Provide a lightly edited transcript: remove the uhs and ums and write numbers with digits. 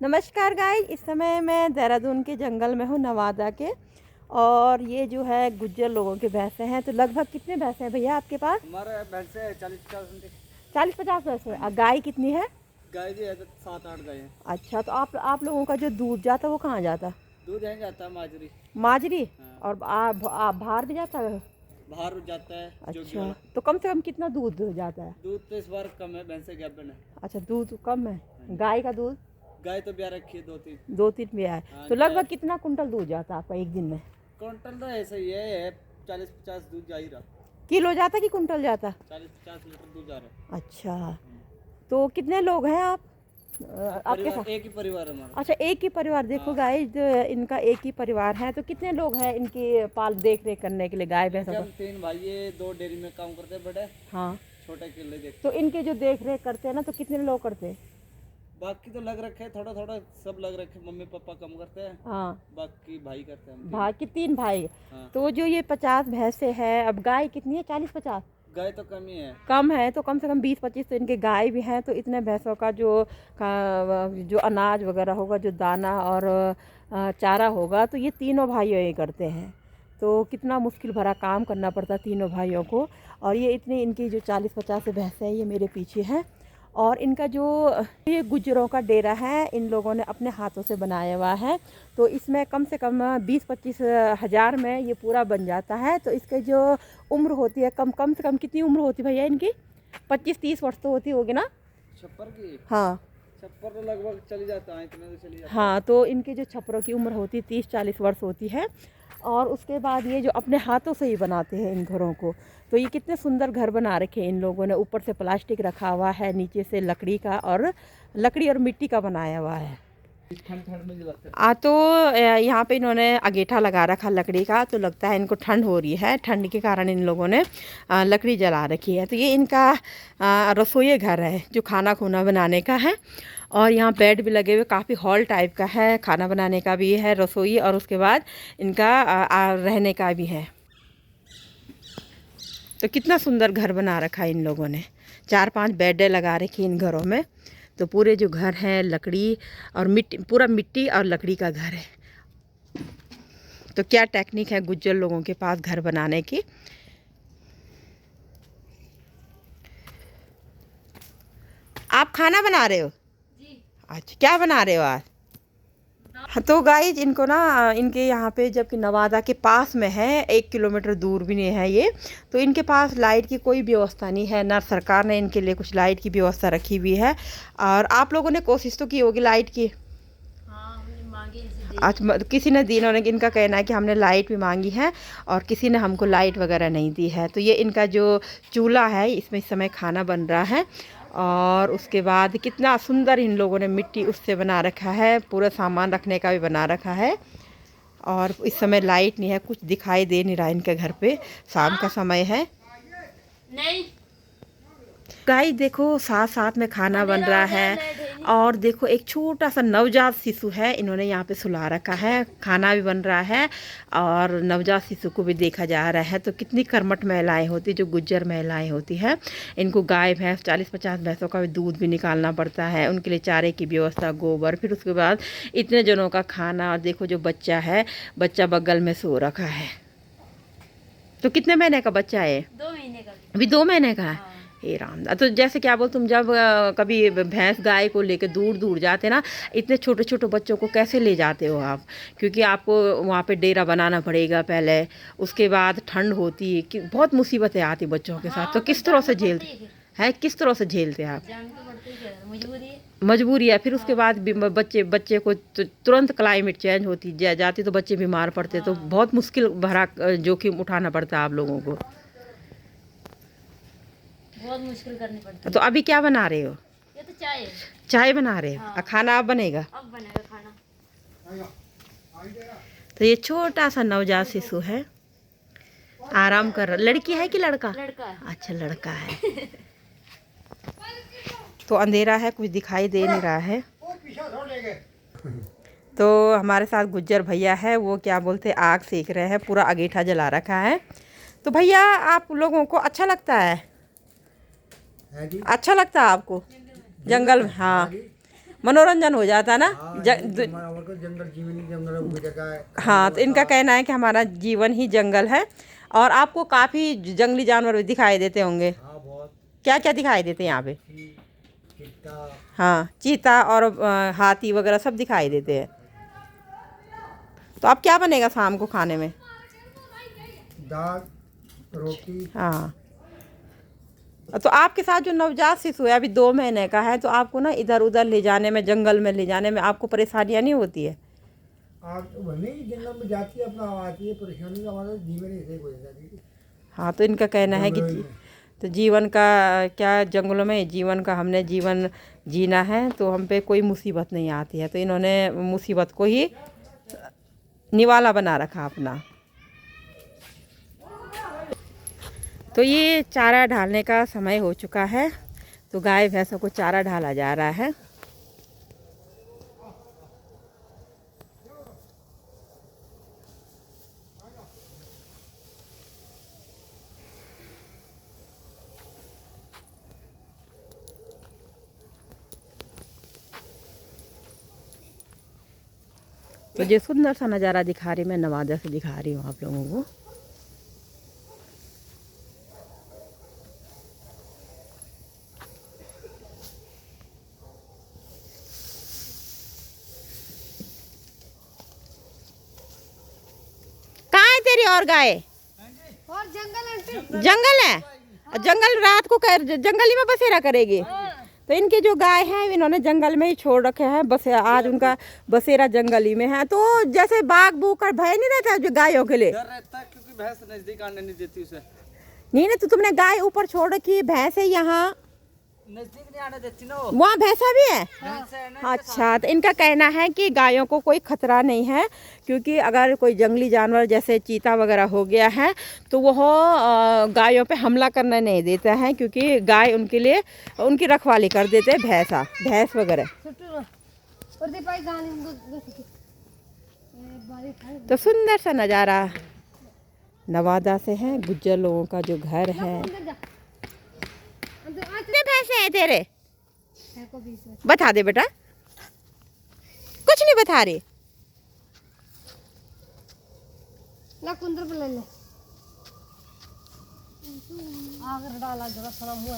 नमस्कार गाइस, इस समय मैं देहरादून के जंगल में हूँ, नवादा के। और ये जो है गुज्जर लोगों के भैंसे हैं। तो लगभग कितने भैंसे हैं भैया आपके पास? हमारे भैंसे 40-50 40-50 भैंसे। और गाय कितनी है? गाय जी है तो 7-8 गाय हैं। अच्छा, तो आप लोगों का जो दूध जाता है वो कहाँ जाता? दूध यहीं जाता है माजरी। माजरी। हाँ। और बाहर भी जाता है? बाहर जाता है जोगी अच्छा, वाला। तो कम से कम कितना दूध जाता है? दूध तो इस बार कम है, भैंसे गैबन है। अच्छा, दूध कम है। गाय का दूध? गाय तो ब्याह रखी है 2-3। 2-3 भी है। हाँ, तो गाय लगभग कितना कुंटल दूध जाता है आपका एक दिन में? क्विंटल तो ऐसा ही है 40-50 दूध जा ही रहा। किलो जाता कि कुंटल जाता? 40-50 लीटर दूध जा रहा है। अच्छा, तो कितने लोग हैं आप आपके साथ? एक ही परिवार है हमारा। अच्छा, एक ही परिवार। देखो हाँ। गाइस, इनका एक ही परिवार है। तो कितने लोग हैं इनकी देख रेख करने के लिए गाय भैंसों हम का? 3 भाई है, 2 डेयरी में काम करते हैं बड़े, हाँ। छोटे केले देखते। तो इनके जो देख रेख करते हैं ना, तो कितने लोग करते हैं? बाकी तो लग रखे हैं, थोड़ा थोड़ा सब लग रखे, मम्मी पापा कम करते हैं, हाँ। बाकी भाई करते हैं हम 3। भाई की 3 भाई। हाँ। तो जो ये 50 भैंसे हैं, अब गाय कितनी है? 40-50 गाय तो कम ही है। कम है। तो कम से कम 20-25 तो इनके गाय भी हैं। तो इतने भैंसों का जो अनाज वगैरह होगा, जो दाना और चारा होगा, तो ये तीनों भाइयों ये करते हैं। तो कितना मुश्किल भरा काम करना पड़ता है तीनों भाइयों को। और ये इतनी इनकी जो 40-50 भैंसें हैं, ये मेरे पीछे हैं। और इनका जो ये गुज्जरों का डेरा है, इन लोगों ने अपने हाथों से बनाया हुआ है। तो इसमें कम से कम 20-25 हज़ार में ये पूरा बन जाता है। तो इसके जो उम्र होती है, कम से कम कितनी उम्र होती है भैया इनकी? 25-30 वर्ष तो होती होगी ना? छप्पर की? हाँ। छप्पर तो लगभग चली जाता है, इतने तो चली जाता है। हाँ, तो इनके जो छप्परों की उम्र होती है 30-40 वर्ष होती है। और उसके बाद ये जो अपने हाथों से ही बनाते हैं इन घरों को। तो ये कितने सुंदर घर बना रखे हैं इन लोगों ने। ऊपर से प्लास्टिक रखा हुआ है, नीचे से लकड़ी का, और लकड़ी और मिट्टी का बनाया हुआ है। ठंड में जलाते तो यहाँ पे इन्होंने अगेठा लगा रखा लकड़ी का। तो लगता है इनको ठंड हो रही है, ठंड के कारण इन लोगों ने लकड़ी जला रखी है। तो ये इनका रसोई घर है, जो खाना खूना बनाने का है। और यहाँ बेड भी लगे हुए, काफ़ी हॉल टाइप का है। खाना बनाने का भी है रसोई, और उसके बाद इनका रहने का भी है। तो कितना सुंदर घर बना रखा है इन लोगों ने। 4-5 बेडें लगा रखी इन घरों में। तो पूरे जो घर है लकड़ी और मिट्टी, पूरा मिट्टी और लकड़ी का घर है। तो क्या टेक्निक है गुज्जर लोगों के पास घर बनाने की। आप खाना बना रहे हो? जी। अच्छा, क्या बना रहे हो आज? हाँ, तो गाइज इनको ना, इनके यहाँ पे, जबकि नवादा के पास में है, 1 किलोमीटर दूर भी नहीं है ये। तो इनके पास लाइट की कोई व्यवस्था नहीं है ना, सरकार ने इनके लिए कुछ लाइट की व्यवस्था रखी हुई है। और आप लोगों ने कोशिश तो की होगी लाइट की? हाँ, हमने मांगी। आज किसी ने दी, इन्होंने, इनका कहना है कि हमने लाइट भी मांगी है और किसी ने हमको लाइट वगैरह नहीं दी है। तो ये इनका जो चूल्हा है, इसमें इस समय खाना बन रहा है। और उसके बाद कितना सुंदर इन लोगों ने मिट्टी उससे बना रखा है, पूरा सामान रखने का भी बना रखा है। और इस समय लाइट नहीं है, कुछ दिखाई दे नहीं रहा इनके घर पे। शाम का समय है। नहीं, गाइस देखो, साथ साथ में खाना बन रहा है। और देखो, एक छोटा सा नवजात शिशु है, इन्होंने यहाँ पे सुला रखा है। खाना भी बन रहा है और नवजात शिशु को भी देखा जा रहा है। तो कितनी कर्मठ महिलाएं होती, जो गुज्जर महिलाएं होती हैं। इनको गाय भैंस, 40-50 भैंसों का भी दूध भी निकालना पड़ता है, उनके लिए चारे की व्यवस्था, गोबर, फिर उसके बाद इतने जनों का खाना। और देखो जो बच्चा है, बच्चा बगल में सो रखा है। तो कितने महीने का बच्चा है? 2 महीने का। अभी 2 महीने का है। हाँ। हे राम। तो जैसे क्या बोल, तुम जब कभी भैंस गाय को लेके दूर दूर जाते ना, इतने छोटे छोटे बच्चों को कैसे ले जाते हो आप? क्योंकि आपको वहाँ पे डेरा बनाना पड़ेगा पहले, उसके बाद ठंड होती है, कि बहुत मुसीबतें आती बच्चों के साथ। तो किस तरह से झेलते हैं, किस तरह से झेलते हैं आप? जान तो पड़ती है, मजबूरी है। मजबूरी है। फिर उसके बाद बच्चे को तुरंत क्लाइमेट चेंज होती जाती, तो बच्चे बीमार पड़ते। तो बहुत मुश्किल भरा जोखिम उठाना पड़ता है आप लोगों को। बहुत मुश्किल करनी पड़ती है। तो अभी क्या बना रहे हो? ये तो चाय है। चाय बना रहे हो? हाँ। और खाना अब बनेगा? अब बनेगा खाना। तो ये छोटा सा नवजात शिशु है, आराम कर रहा। लड़की है कि लड़का? लड़का है। अच्छा, लड़का है। तो अंधेरा है, कुछ दिखाई दे नहीं रहा है। तो हमारे साथ गुज्जर भैया है, वो क्या बोलते, आग सेक रहे हैं, पूरा अगेठा जला रखा है। तो भैया, आप लोगों को अच्छा लगता है? अच्छा लगता है आपको जंगल में? हाँ, मनोरंजन हो जाता ना। जंगल जीवन ही जंगल में जगह है। हाँ, तो इनका कहना है कि हमारा जीवन ही जंगल है। और आपको काफ़ी जंगली जानवर भी दिखाई देते होंगे। हाँ बहुत। क्या क्या दिखाई देते हैं यहाँ पे? चिट्टा, हाँ, चीता और हाथी वगैरह सब दिखाई देते हैं। तो अब क्या बनेगा शाम को खाने में? दाल, रोटी। हाँ, तो आपके साथ जो नवजात शिशु है अभी 2 महीने का है, तो आपको ना इधर उधर ले जाने में, जंगल में ले जाने में आपको परेशानियाँ नहीं होती है? आग तो भले ही जंगल में जाती है, अपना आती है, परेशानी का हमारा जीवन ऐसे हो जाती है। हाँ, तो इनका कहना है कि तो जीवन का क्या, जंगलों में जीवन का, हमने जीवन जीना है तो हम पे कोई मुसीबत नहीं आती है। तो इन्होंने मुसीबत को ही निवाला बना रखा अपना। तो ये चारा डालने का समय हो चुका है, तो गाय भैंसों को चारा डाला जा रहा है। तो ये सुंदर सा नज़ारा दिखा रही, मैं नवादा से दिखा रही हूँ आप लोगों को। कहाँ है तेरी और गाय? और जंगल जंगल है। जंगल रात को जंगल ही में बसेरा करेगी। तो इनकी जो गाय है इन्होंने जंगल में ही छोड़ रखे हैं, बस आज उनका बसेरा जंगल ही में है। तो जैसे बाघ बूघ का भय नहीं रहता जो गायों के लिए? डर रहता है क्योंकि भैंस नजदीक आने नहीं देती उसे। नहीं ना, तो तुमने गाय ऊपर छोड़ रखी, भैंस है यहाँ, नजदीक नहीं आने देती ना वहाँ भैंसा भी है। भैंस है ना। अच्छा, तो इनका कहना है कि गायों को कोई खतरा नहीं है, क्योंकि अगर कोई जंगली जानवर जैसे चीता वगैरह हो गया है तो वह गायों पे हमला करने नहीं देता है, क्योंकि गाय उनके लिए उनकी रखवाली कर देते हैं, भैंस वगैरह। तो सुंदर सा नज़ारा नवादा से है, गुज्जर लोगों का जो घर है। कितने भैंसे हैं तेरे? बता दे बेटा। कुछ नहीं बता रही। ला कुंदर पे ले ले। आगर डाला जरा सलाम हुआ है।